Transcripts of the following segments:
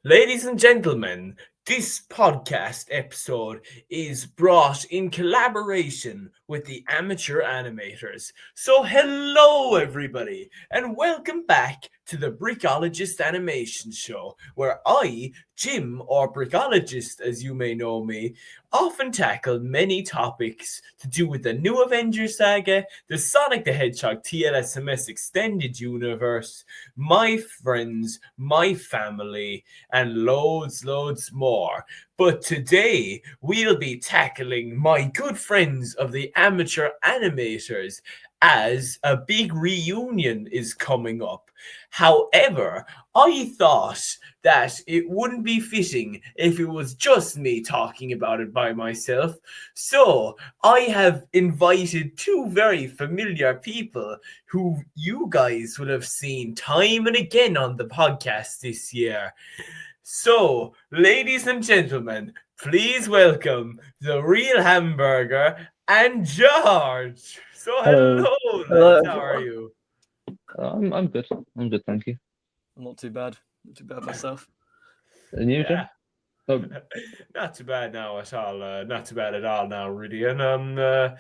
Ladies and gentlemen, this podcast episode is brought in collaboration with the amateur animators. So, hello, everybody, and welcome back to the Brickologist Animation Show, where I, Jim, or Brickologist as you may know me, often tackle many topics to do with the new Avengers saga, the Sonic the Hedgehog TLSMS extended universe, my friends, my family, and loads more. But today we'll be tackling my good friends of the amateur animators as a big reunion is coming up. However, I thought that it wouldn't be fitting if it was just me talking about it by myself. So I have invited two very familiar people who you guys will have seen time and again on the podcast this year. So, ladies and gentlemen, please welcome the real hamburger and George. So, Hello. hello, Hello, lads. How are everyone. you? I'm good. I'm good, thank you. I'm not too bad. Not too bad myself. And you, Yeah, Jim? Oh, not too bad now at all. Not too bad at all now, Rhydian.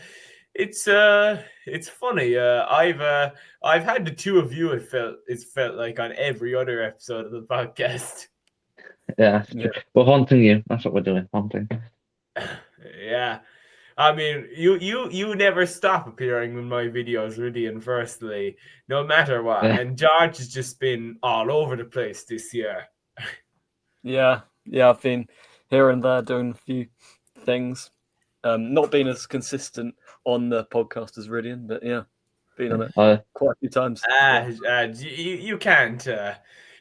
It's funny. I've had the two of you. It's felt like on every other episode of the podcast. yeah. Yeah. We're haunting you. That's what we're doing. Haunting. Yeah. I mean, you never stop appearing in my videos, Rhydian, firstly, no matter what. Yeah. And George has just been all over the place this year. Yeah, I've been here and there doing a few things. Not been as consistent on the podcast as Rhydian, but yeah, been on it quite a few times.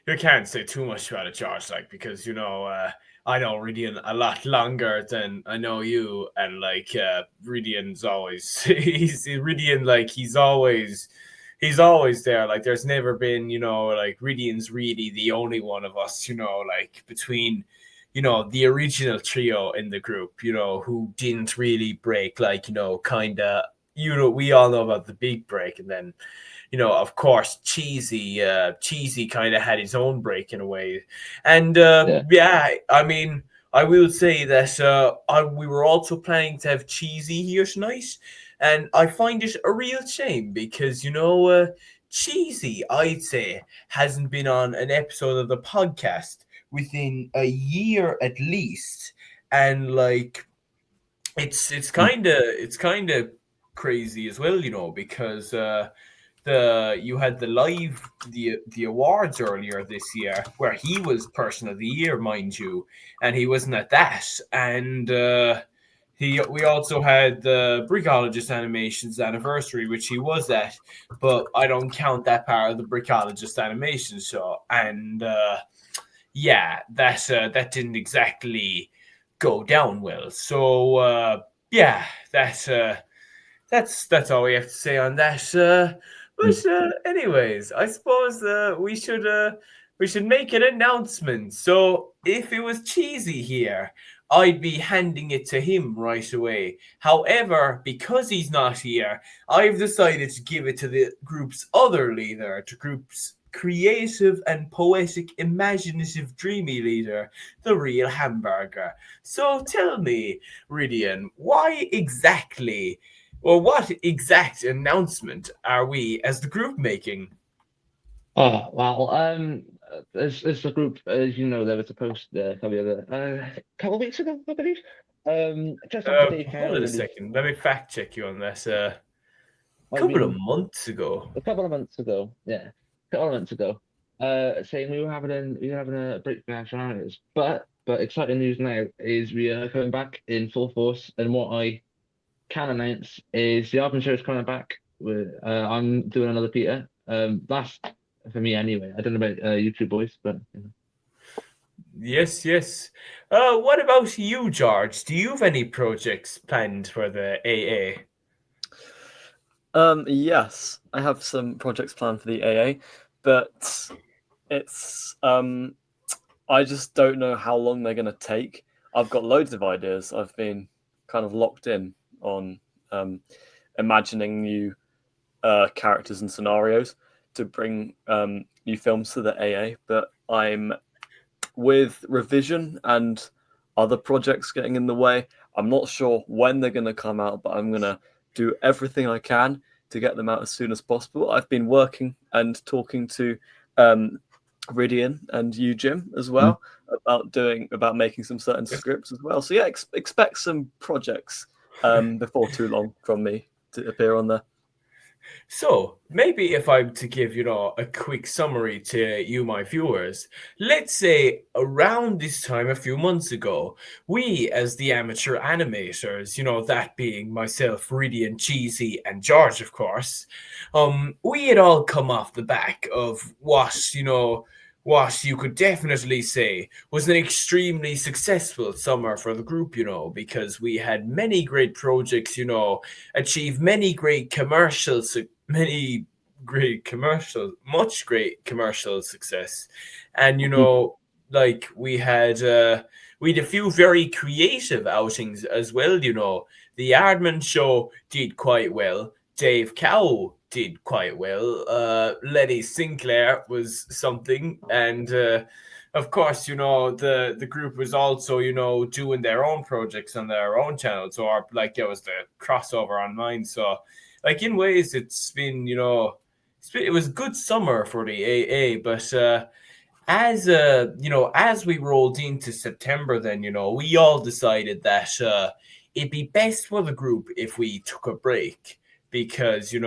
You can't say too much about it, George, like because I know Rhydian a lot longer than I know you, and Rhydian's always Rhydian, like he's always there. Like there's never been, like Rhydian's really the only one of us, like between the original trio in the group, who didn't really break, like, kind of, we all know about the big break. And then, of course, Cheesy kind of had his own break in a way. And Yeah. yeah, I mean, I will say that we were also planning to have Cheesy here tonight. And I find it a real shame because, Cheesy, I'd say, hasn't been on an episode of the podcast within a year at least. And like it's kind of crazy as well, because you had the awards earlier this year where he was person of the year, mind you, and he wasn't at that. And we also had the Brickologist Animations anniversary, which he was at, but I don't count that part of the Brickologist Animation show. And yeah, that didn't exactly go down well. So yeah, that's all we have to say on that. But anyways, I suppose we should make an announcement. So if it was Cheesy here, I'd be handing it to him right away. However, because he's not here, I've decided to give it to the group's other leader, to group's creative and poetic, imaginative, dreamy leader, the real hamburger. So tell me, Rhydian, what exact announcement are we as the group making? Oh well. As the group, as you know, there was a post a couple of weeks ago, I believe. Just after Dave Hold Carey on a released. second. Let me fact check you on this. Might have Couple of been months ago. a couple of months ago. Yeah, a couple of months ago. Saying we were having a break for nationalities, but exciting news now is we are coming back in full force, and what I can announce is the album show is coming back. I'm doing another Peter. Last for me anyway. I don't know about you two boys, but Yes, yes. What about you, George? Do you have any projects planned for the AA? Yes, I have some projects planned for the AA, but it's I just don't know how long they're going to take. I've got loads of ideas. I've been kind of locked in on imagining new characters and scenarios to bring new films to the AA, but I'm with revision and other projects getting in the way, I'm not sure when they're going to come out, but I'm going to do everything I can to get them out as soon as possible. I've been working and talking to Rhydian and you, Jim, as well, about making some certain scripts as well. So yeah, expect some projects before too long from me to appear on there. So maybe if I'm to give, a quick summary to you, my viewers, let's say around this time a few months ago, we as the amateur animators, that being myself, Rhydian, Cheesy, and George, of course, we had all come off the back of what you could definitely say was an extremely successful summer for the group, because we had many great projects, achieved much great commercial success. And, like we had a few very creative outings as well, The Aardman Show did quite well. Dave Cow did quite well. Letty Sinclair was something, and of course, the group was also, doing their own projects on their own channels, or like there was the crossover online. So, like in ways, it's been, it was a good summer for the AA, but as we rolled into September, then we all decided that it'd be best for the group if we took a break, because it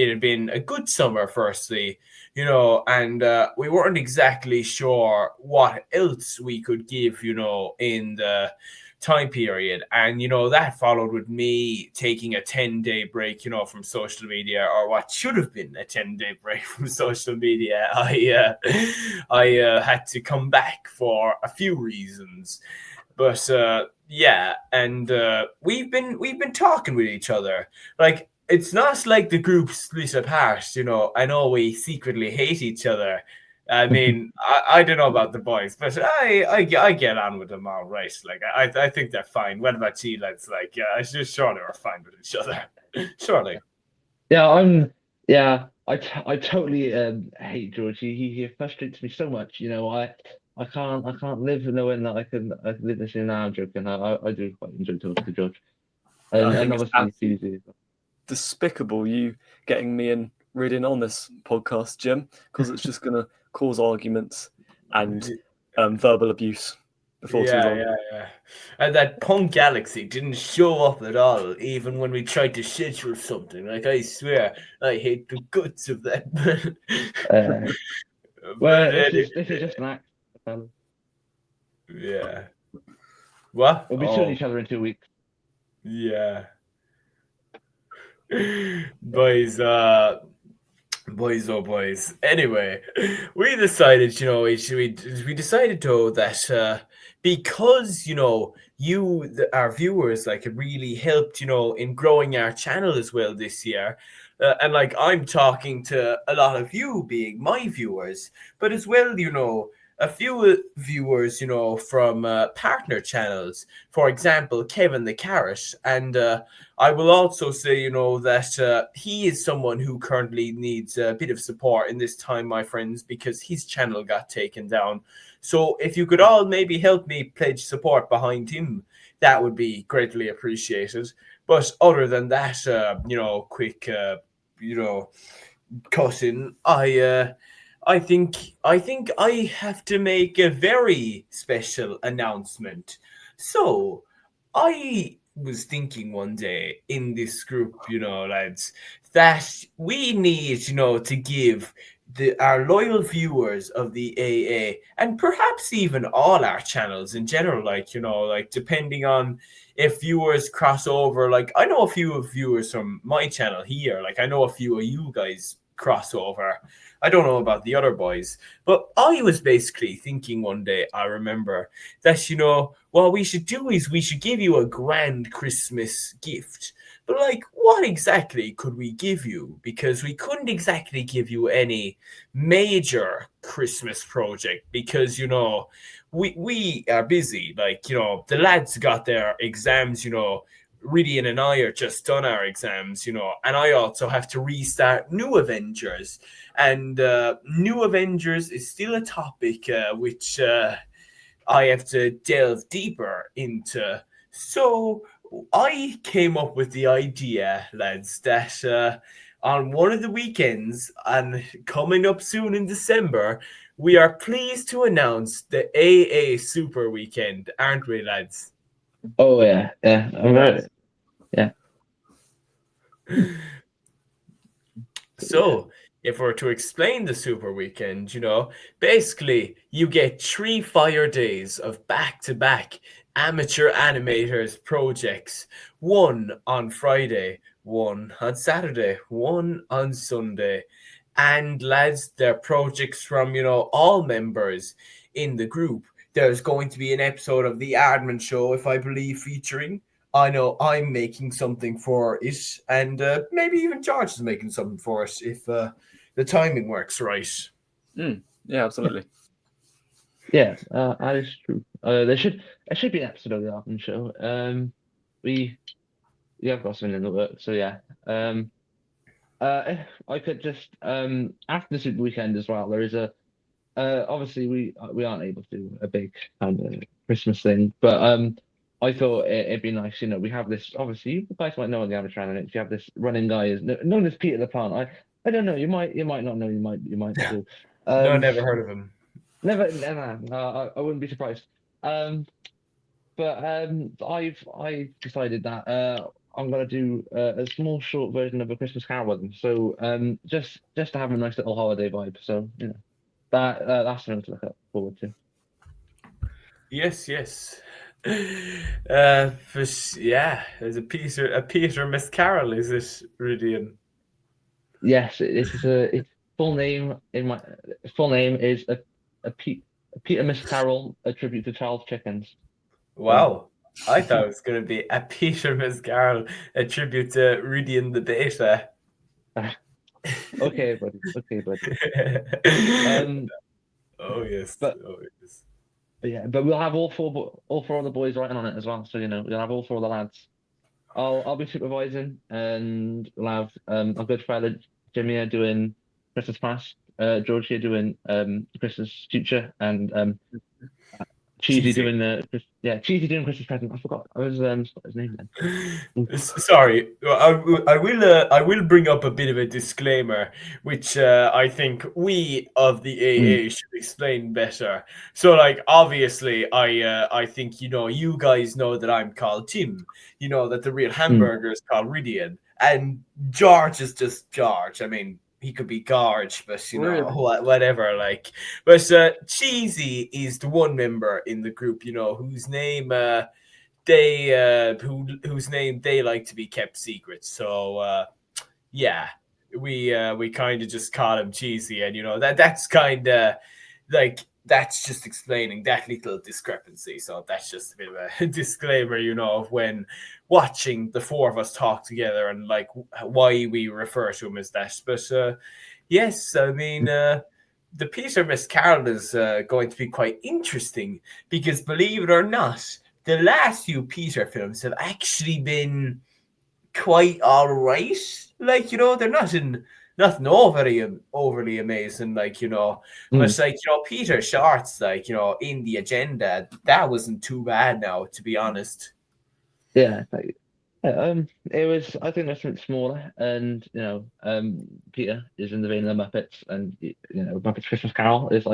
had been a good summer firstly, and we weren't exactly sure what else we could give in the time period. And that followed with me taking a 10-day break from social media, or what should have been a 10-day break from social media. I had to come back for a few reasons, but yeah, and we've been talking with each other. Like, it's not like the group split apart, I know we secretly hate each other. I mean, I don't know about the boys, but I get on with them all right. Like, I think they're fine. What about you, lads? Like, I'm just sure they were fine with each other. Surely. Yeah, I totally hate George. He frustrates me so much. I can't live knowing that I can live this in. Now I'm joking. I do quite enjoy talking to George, I and think it's obviously Susie. despicable you getting me and Rhydian on this podcast, Jim, because it's just going to cause arguments and verbal abuse before too long. Yeah. And that Punk Galaxy didn't show up at all, even when we tried to schedule something. Like, I swear, I hate the guts of that. Well, this is just an act. Yeah. What? We'll be suing each other in 2 weeks. Yeah. Boys, oh boys. Anyway, we decided, we decided though that because our viewers like really helped, in growing our channel as well this year. And like, I'm talking to a lot of you being my viewers, but as well, a few viewers, from partner channels. For example, Kevin the Carrot. And I will also say, that he is someone who currently needs a bit of support in this time, my friends, because his channel got taken down. So if you could all maybe help me pledge support behind him, that would be greatly appreciated. But other than that, quick, cousin, I think I have to make a very special announcement. So I was thinking one day in this group, lads, that we need, to give our loyal viewers of the AA, and perhaps even all our channels in general, like depending on if viewers cross over. Like, I know a few of viewers from my channel here. Like, I know a few of you guys cross over. I don't know about the other boys, but I was basically thinking one day, I remember, that, what we should do is we should give you a grand Christmas gift. But like, what exactly could we give you? Because we couldn't exactly give you any major Christmas project, because, we are busy. Like, the lads got their exams, Rhydian and I are just done our exams, and I also have to restart New Avengers. And New Avengers is still a topic which I have to delve deeper into. So I came up with the idea, lads, that on one of the weekends and coming up soon in December, we are pleased to announce the AA Super Weekend, aren't we, lads? Oh yeah, yeah. I'm very, yeah. So, if we're to explain the Super Weekend, basically you get 3 fire days of back-to-back amateur animators projects. One on Friday, one on Saturday, one on Sunday. And lads, they're projects from, all members in the group. There's going to be an episode of The Aardman Show, if I believe, featuring. I know I'm making something for it, and maybe even George is making something for it if the timing works right. Yeah, absolutely. Yeah, that is true. There should be an episode of the Aardman Show. We have got something in the works, so yeah. If I could just after the Super Weekend as well, there is a obviously we aren't able to do a big kind of Christmas thing, but I thought it'd be nice, we have this, obviously you guys might know on the amateur analytics, you have this running guy known as Peter the Plant. I don't know, you might not know, you might do. No, never heard of him. Never, I wouldn't be surprised. But I've decided that I'm gonna do a small short version of a Christmas Carol with them. So just to have a nice little holiday vibe. So that's something to look forward to. Yes. There's a Peter Miss Carol, is it, Rhydian? Yes, this is its full name. Full name is a Peter Miss Carol, a tribute to Charles Chickens. Wow. I thought it was going to be a Peter Miss Carol, a tribute to Rhydian the Beta. Okay, buddy. Oh yes. But yeah, but we'll have all four of the boys writing on it as well. So we'll have all four of the lads. I'll be supervising, and we'll have our good fella Jimmy doing Christmas Past, George here doing Christmas Future, and Cheesy doing Cheesy doing Christmas Present. I forgot. I was his name then. Sorry, I will bring up a bit of a disclaimer, which I think we of the AA should explain better. So, obviously, I think you guys know that I'm called Tim. You know that the real hamburger is called Rhydian, and George is just George. I mean, he could be Garge, but whatever. But Cheesy is the one member in the group, whose name whose name they like to be kept secret. So we kind of just call him Cheesy, and that's kind of that's just explaining that little discrepancy. So that's just a bit of a disclaimer, when watching the four of us talk together and why we refer to him as that. But yes, I mean, the Peter Miss Carol is going to be quite interesting because, believe it or not, the last few Peter films have actually been quite all right. They're nothing overly amazing, but Peter Shorts, in the agenda, that wasn't too bad now, to be honest. Yeah, it was. I think that's something smaller, and Peter is in the vein of the Muppets, and Muppets Christmas Carol is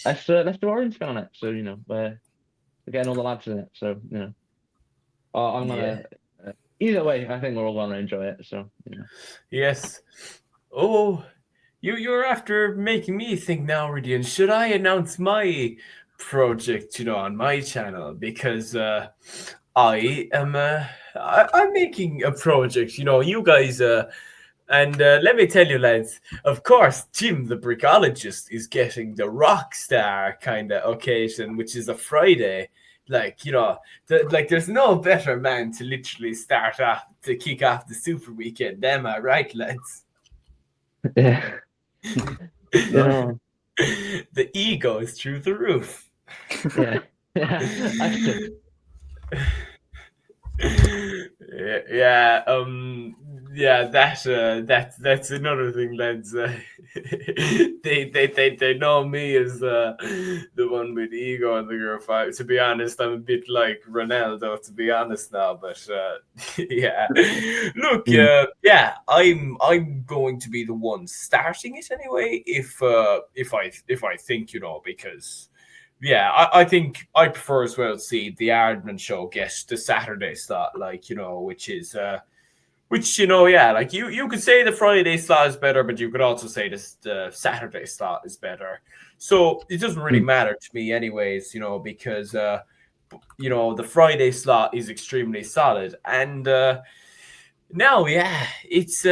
let's do orange on it. So we're getting all the lads in it. So I'm gonna. Either way, I think we're all gonna enjoy it. So Yes. Oh, you're after making me think now, Rhydian. Should I announce my project, on my channel? Because I am I'm making a project. You guys and let me tell you, lads, of course, Jim the Brickologist is getting the Rockstar kind of occasion, which is a Friday. There's no better man to literally start off to kick off the Super Weekend. Am I right, lads? Yeah. The ego is through the roof. Yeah. Yeah, that's another thing, lads. They know me as the one with the ego in the group. To be honest, I'm a bit like Ronaldo, to be honest now. But yeah, look, yeah, I'm going to be the one starting it anyway. If I think, because. Yeah, I think I prefer as well to see the Aardman show get the Saturday slot, which yeah, like you could say the Friday slot is better, but you could also say the Saturday slot is better. So it doesn't really matter to me, anyways, because the Friday slot is extremely solid, and now, yeah, it's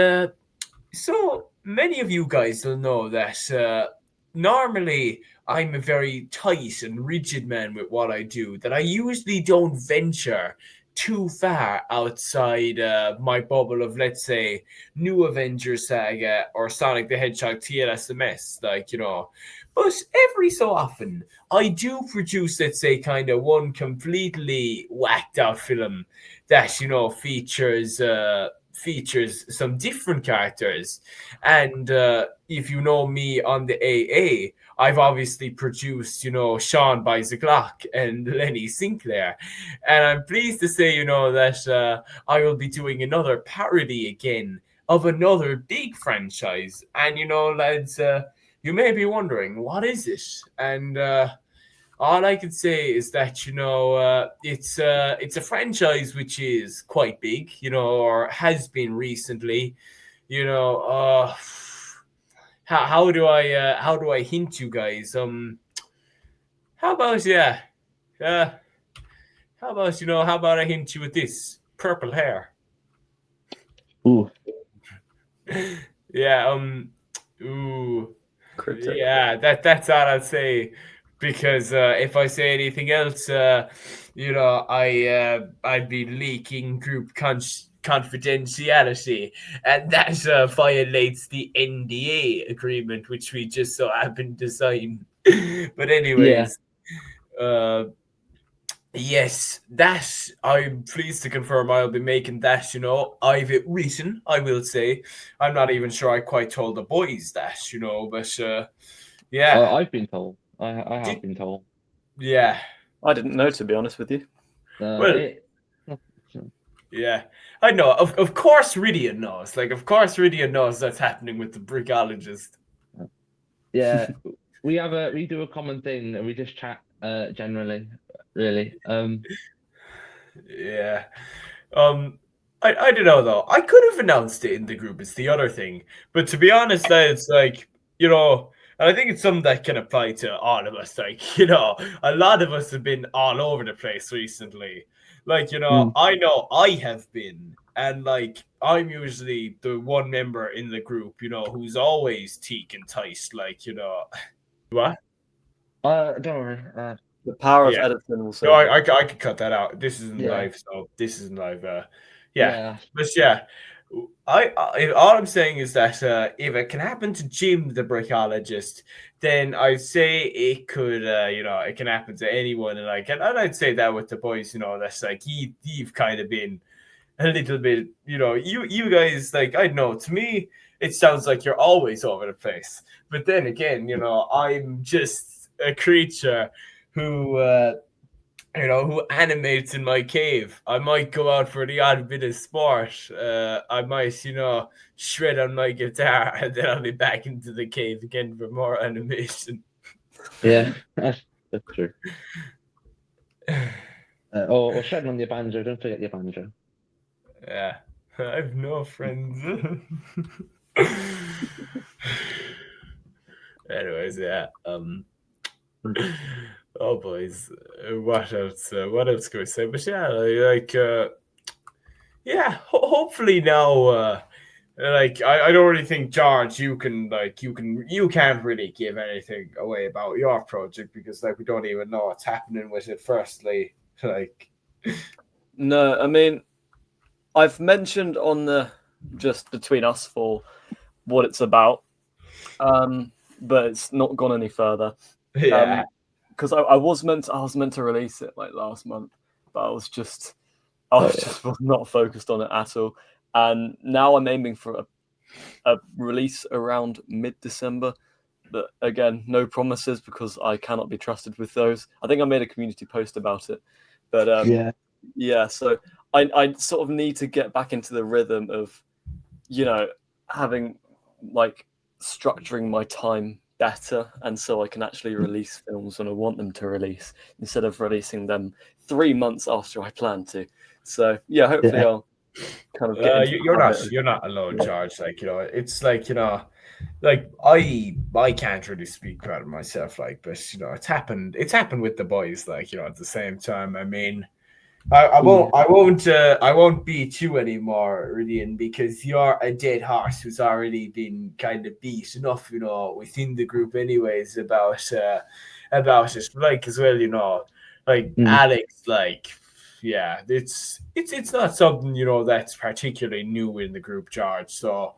so many of you guys will know that normally I'm a very tight and rigid man with what I do, that I usually don't venture too far outside my bubble of, let's say, New Avengers Saga or Sonic the Hedgehog TLSMS, But every so often, I do produce, let's say, kind of one completely whacked out film that, features some different characters. And if you know me on the AA, I've obviously produced, Sean Buys the Glock and Lenny Sinclair. And I'm pleased to say, that I will be doing another parody again of another big franchise. And, lads, you may be wondering, what is it? And all I can say is that it's a franchise which is quite big, or has been recently. How do I hint you guys? How about how about I hint you with this purple hair? Ooh. Yeah. Ooh. Cryptic. Yeah. That's all I'll say. Because if I say anything else, I'd be leaking group confidentiality, and that violates the NDA agreement, which we just so happened to sign. But anyways, yes, that I'm pleased to confirm I'll be making that. I've it written. I will say, I'm not even sure I quite told the boys that. But yeah, I've been told. I have been told. Yeah. I didn't know, to be honest with you. Well, yeah, I know. Of course, Rhydian knows. Of course, Rhydian knows that's happening with the brickologist. Yeah, we do a common thing, and we just chat generally, really. Yeah. I don't know though. I could have announced it in the group. It's the other thing, but to be honest, it's and I think it's something that can apply to all of us. A lot of us have been all over the place recently. I know I have been, and I'm usually the one member in the group, who's always teak and tight. What? Don't worry. The power of Yeah. editing will say. No, I could cut that out. This isn't Yeah. live, so this isn't live. Yeah. But yeah, all I'm saying is that if it can happen to Jim the brichologist, then I'd say it could, it can happen to anyone, and I'd say that with the boys, that's you've kind of been a little bit, you guys, I don't know, to me it sounds like you're always over the place, but then again, I'm just a creature who who animates in my cave. I might go out for the odd bit of sport. I might, shred on my guitar, and then I'll be back into the cave again for more animation. Yeah, that's true. Or shredding on your banjo. Don't forget your banjo. Yeah, I've no friends. Anyways, yeah. Oh boys, what else? What else can we say? But yeah, yeah. Hopefully now, I don't really think, George, you can't really give anything away about your project because we don't even know what's happening with it. Firstly, No, I mean, I've mentioned on the just between us for what it's about, but it's not gone any further. Yeah. Because I was meant to release it last month, but I was just I just was not focused on it at all. And now I'm aiming for a release around mid-December. But again, no promises because I cannot be trusted with those. I think I made a community post about it. But yeah, so I sort of need to get back into the rhythm of, having like structuring my time better, and so I can actually release films when I want them to release instead of releasing them 3 months after I plan to. So yeah, hopefully I'll kind of get into you're not alone, George. Like, it's like, like I can't really speak about it myself, like, but it's happened with the boys, like, at the same time. I mean, I won't beat you anymore, Rhydian, because you're a dead horse who's already been kind of beat enough, within the group anyways about it. Like, as well, like Alex, like, yeah, it's not something, that's particularly new in the group, George. So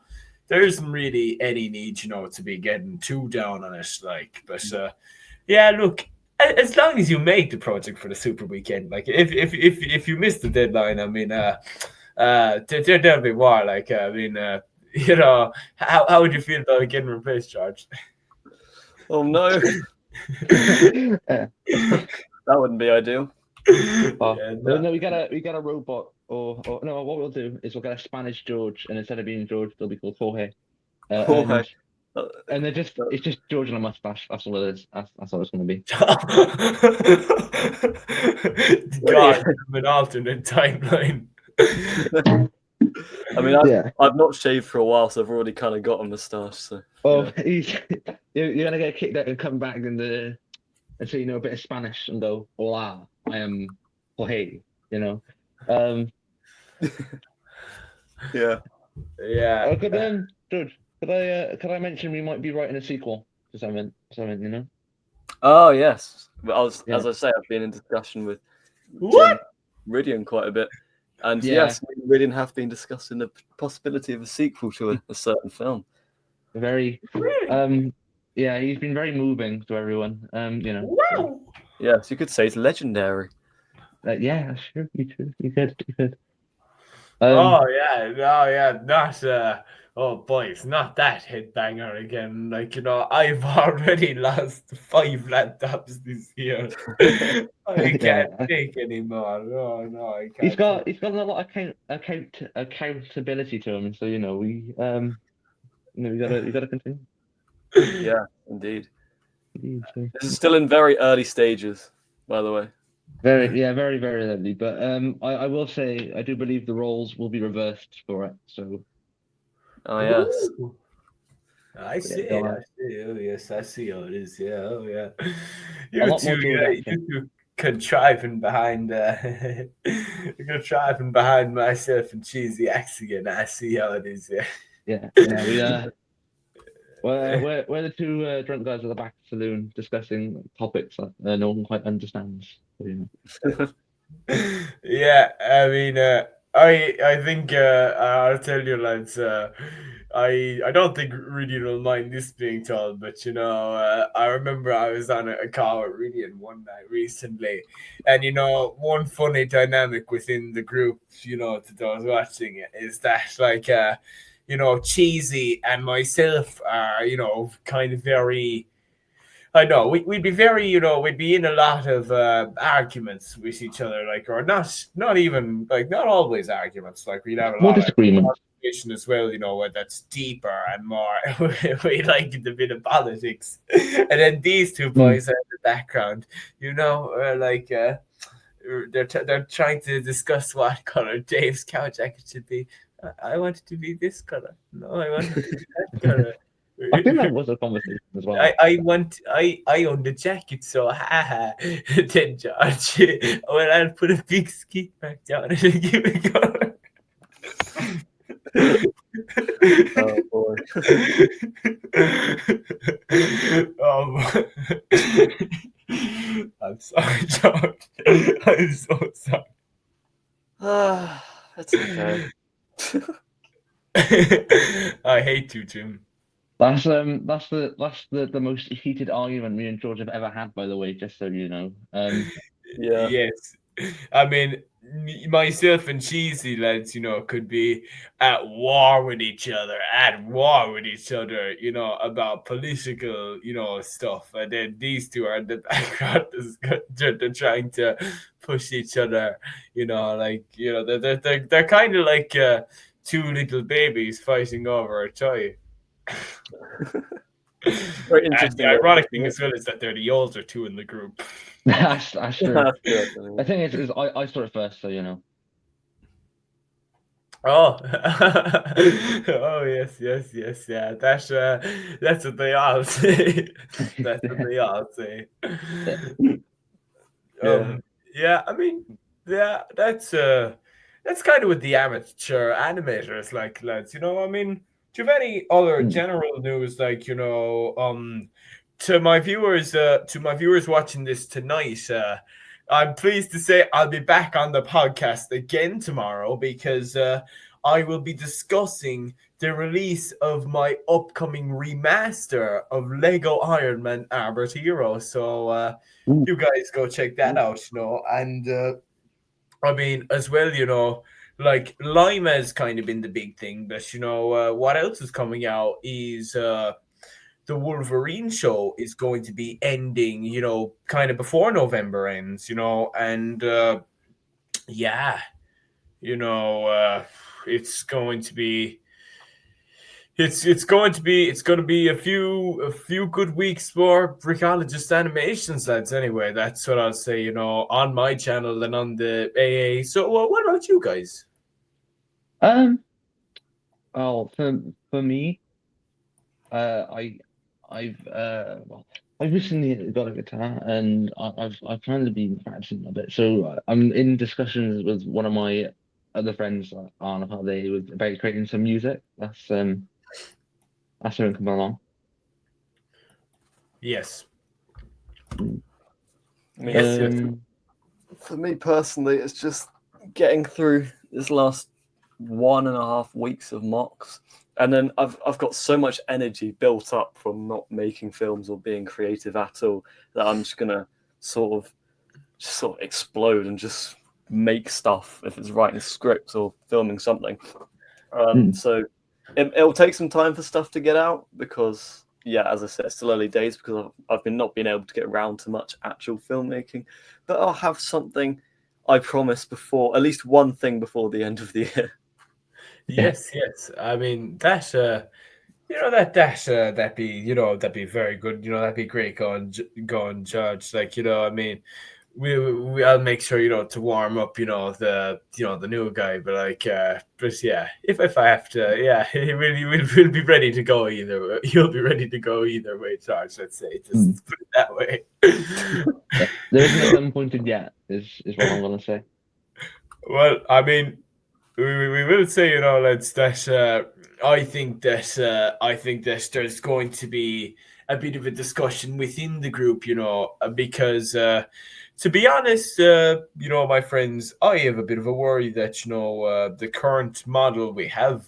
there isn't really any need, to be getting too down on it, like, but yeah, look, as long as you make the project for the Super Weekend, like, if you miss the deadline, I mean, there'll be more. Like, I mean, how would you feel about getting replaced, George? Oh no, that wouldn't be ideal. No, we got a robot, or no. What we'll do is we'll get a Spanish George, and instead of being George, they'll be called Jorge. Jorge. And it's just George and a mustache. That's all it is. That's all it's going to be. God, an alternate timeline. I mean, I've not shaved for a while, so I've already kind of got a mustache. So you're gonna get kicked out and come back and so you know a bit of Spanish and go, "Hola, I am Jorge." Yeah. George, could I mention we might be writing a sequel to something? Oh yes, but as I say, I've been in discussion with Jim Rhydian quite a bit, and yes, Rhydian have been discussing the possibility of a sequel to a certain film. Very, he's been very moving to everyone. Wow. Yes, you could say it's legendary. Yeah, sure, you could. Oh boys, not that headbanger again. Like, I've already lost 5 laptops this year. I can't take anymore. No, I can't. He's got a lot of accountability to him, so we gotta continue. Yeah, indeed. This is still in very early stages, by the way. Very, very early. But I will say I do believe the roles will be reversed for it. So. Oh yes. I see. Oh yes, I see how it is. Yeah. Oh yeah. You two contriving behind myself and cheesy acts again. I see how it is. Yeah. We're the two drunk guys at the back of the saloon discussing topics that no one quite understands. Yeah, I mean, I think I'll tell you, lads. I don't think Rhydian will mind this being told, but I remember I was on a call with Rhydian one night recently, and one funny dynamic within the group, to those watching it, is that like Cheesy and myself are kind of very. I know we'd be very, we'd be in a lot of arguments with each other, like, or not even like not always arguments. Like, we'd have a lot of conversation as well, where that's deeper and more. We like a bit of politics, and then these two boys are in the background, like they're trying to discuss what color Dave's cow jacket should be. I want it to be this color. No, I want it to be that color. I think that was a conversation as well. I own the jacket, so then George, well, I'll put a big ski back down and give it color. Oh boy. I'm sorry, George. I'm so sorry. That's okay. I hate you, Jim. That's the most heated argument me and George have ever had, by the way, just so you know. Yeah. Yes. I mean, myself and Cheesy lads, could be at war with each other, about political, stuff. And then these two are in the background they're trying to push each other, they're kind of like two little babies fighting over a toy. Very And interesting. the ironic thing as well is that they're the older two in the group. That's true. That's good. I think it's I started first, so you know. Oh, oh yes, yeah. That's what they all say. That's what they all say. Yeah. I mean, yeah, that's kind of with the amateur animators, like lads. I mean, do you have any other general news, like to my viewers watching this tonight? I'm pleased to say I'll be back on the podcast again tomorrow because I will be discussing the release of my upcoming remaster of Lego Iron Man Arbor Hero. So you guys go check that out, and I mean, as well, like Lima has kind of been the big thing, but what else is coming out is the Wolverine show is going to be ending, kind of before November ends, and yeah, it's going to be. It's going to be a few good weeks for Brickologist animations, lads. Anyway, that's what I'll say. On my channel and on the AA. So, what about you guys? Well, for me, I've recently got a guitar and I've kind of been practicing a bit. So I'm in discussions with one of my other friends on how they would about creating some music. That's something coming along. Yes. Yes. For me personally, it's just getting through this last 1.5 weeks of mocks. And then I've got so much energy built up from not making films or being creative at all that I'm just gonna sort of explode and just make stuff if it's writing scripts or filming something. So it'll take some time for stuff to get out because, yeah, as I said, it's still early days because I've not been able to get around to much actual filmmaking. But I'll have something, I promise, before at least one thing before the end of the year. Yes. I mean that'd be very good. That'd be great going judge. Like I mean, I'll make sure to warm up the new guy. But yeah, if I have to, yeah, we'll be ready to go either way. You'll be ready to go either way, George. Let's say just put it that way. Yeah. There isn't a gun pointed yet. Is what I'm gonna say. Well, I mean. We will say, lads, that I think that there's going to be a bit of a discussion within the group, because to be honest, my friends, I have a bit of a worry that the current model we have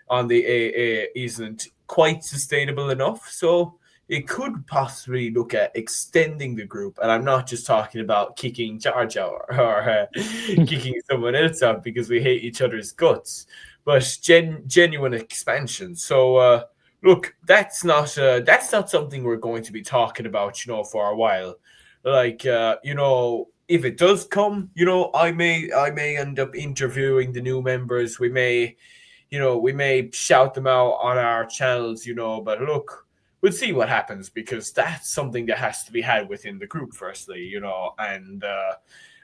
on the AA isn't quite sustainable enough. So it could possibly look at extending the group, and I'm not just talking about kicking George out or kicking someone else out because we hate each other's guts, but genuine expansion. So look, that's not something we're going to be talking about, for a while. Like if it does come, I may end up interviewing the new members. We may shout them out on our channels, but look, we'll see what happens because that's something that has to be had within the group firstly, and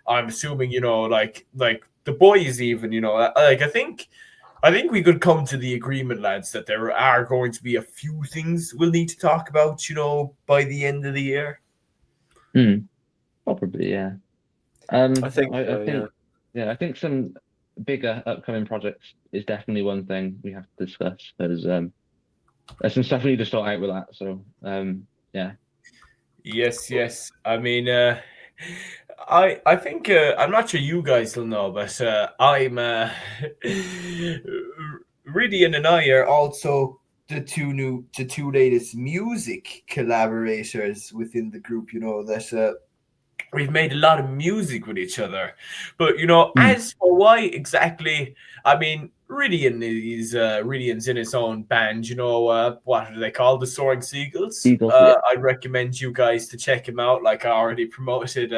I'm assuming, like the boys even, like I think we could come to the agreement, lads, that there are going to be a few things we'll need to talk about, by the end of the year. Probably, yeah. I think I think some bigger upcoming projects is definitely one thing we have to discuss because there's some stuff we need to sort out with that. So yeah. Yes. I mean, I think I'm not sure you guys will know, but I'm Rhydian and I are also the two latest music collaborators within the group. That we've made a lot of music with each other. But as for why exactly, I mean, Rhydian's in his own band. What are they called? The Soaring Seagulls. Eagles, yeah. I'd recommend you guys to check him out. Like I already promoted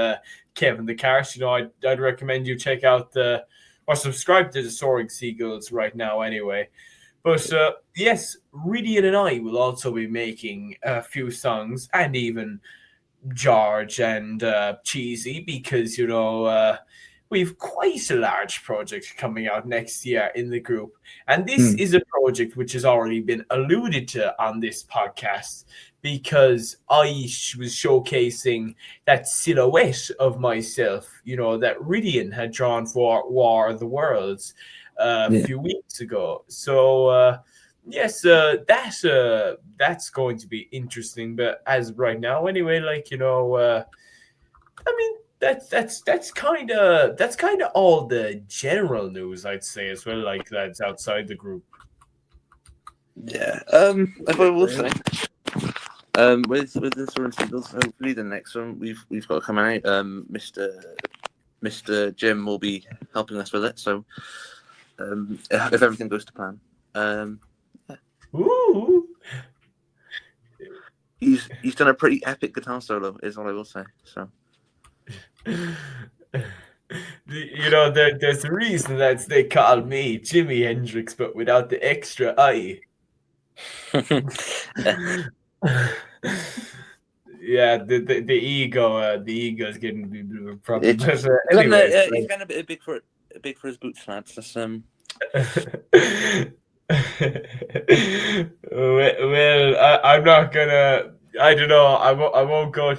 Kevin the Cart. I'd recommend you check out or subscribe to the Soaring Seagulls right now. Anyway. But yes, Rhydian and I will also be making a few songs, and even George and Cheesy, because we've quite a large project coming out next year in the group, and this is a project which has already been alluded to on this podcast, because I was showcasing that silhouette of myself, that Rhydian had drawn for War of the Worlds a few weeks ago. So yes, that's going to be interesting. But as of right now, anyway, I mean, that's kind of all the general news, I'd say, as well. Like that's outside the group. Yeah. If I will say, with the Soaring Seagulls, hopefully the next one we've got coming out, Mr. Jim will be helping us with it. So, if everything goes to plan, Ooh. he's done a pretty epic guitar solo, is all I will say. So, there's a reason that they call me Jimi Hendrix, but without the extra I. Yeah, the ego, the ego is getting a bit of a problem. he's Anyways, kind of a bit big for his boots, lads. That's, well, I'm not gonna. I don't know. I won't go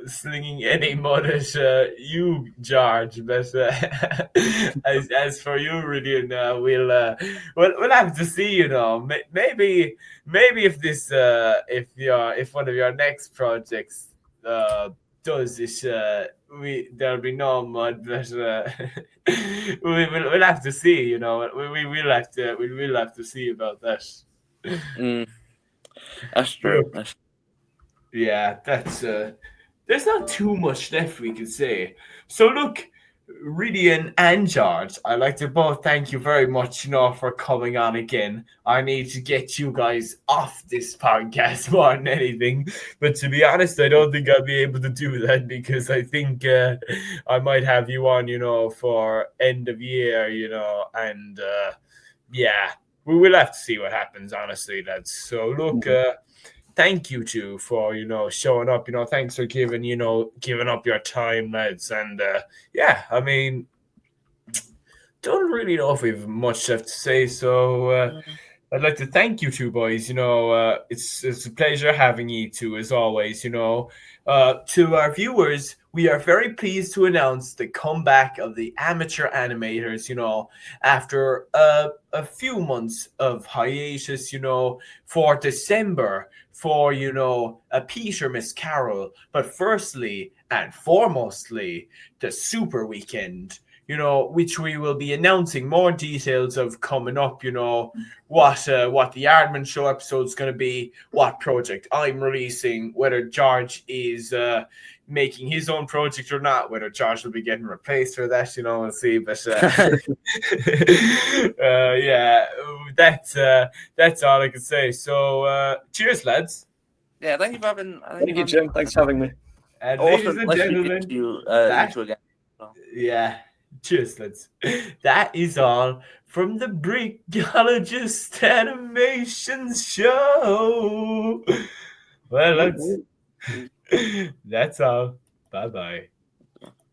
slinging any mud at you, George. But as for you, Rhydian, we'll have to see. Maybe if this if one of your next projects does this, there'll be no mud, but we'll have to see. We will have to see about that. That's true. Yeah, that's there's not too much left we can say. So look, Rhydian and George, I'd like to both thank you very much, for coming on again. I need to get you guys off this podcast more than anything. But to be honest, I don't think I'll be able to do that, because I think I might have you on, for end of year, and yeah, we will have to see what happens, honestly, lads. So look, thank you two for showing up. Thanks for giving up your time, lads. And yeah, I mean, don't really know if we have much left to say. So I'd like to thank you two boys. It's a pleasure having you two, as always. To our viewers, we are very pleased to announce the comeback of the amateur animators, after a few months of hiatus, for December, for, a Peter Miss Carol. But firstly and foremostly, the Super Weekend, which we will be announcing more details of coming up, what the Aardman Show episode is going to be, what project I'm releasing, whether George is making his own project or not, whether George will be getting replaced for that, we'll see. But yeah, that's all I can say. So cheers, lads. Yeah, thank you for having. Thank you, Jim. Thanks for having me. And Also, ladies and nice to gentlemen, meet you two again. yeah, cheers, lads. That is all from the Bricologist Animation Show. Well, that's all. Bye-bye.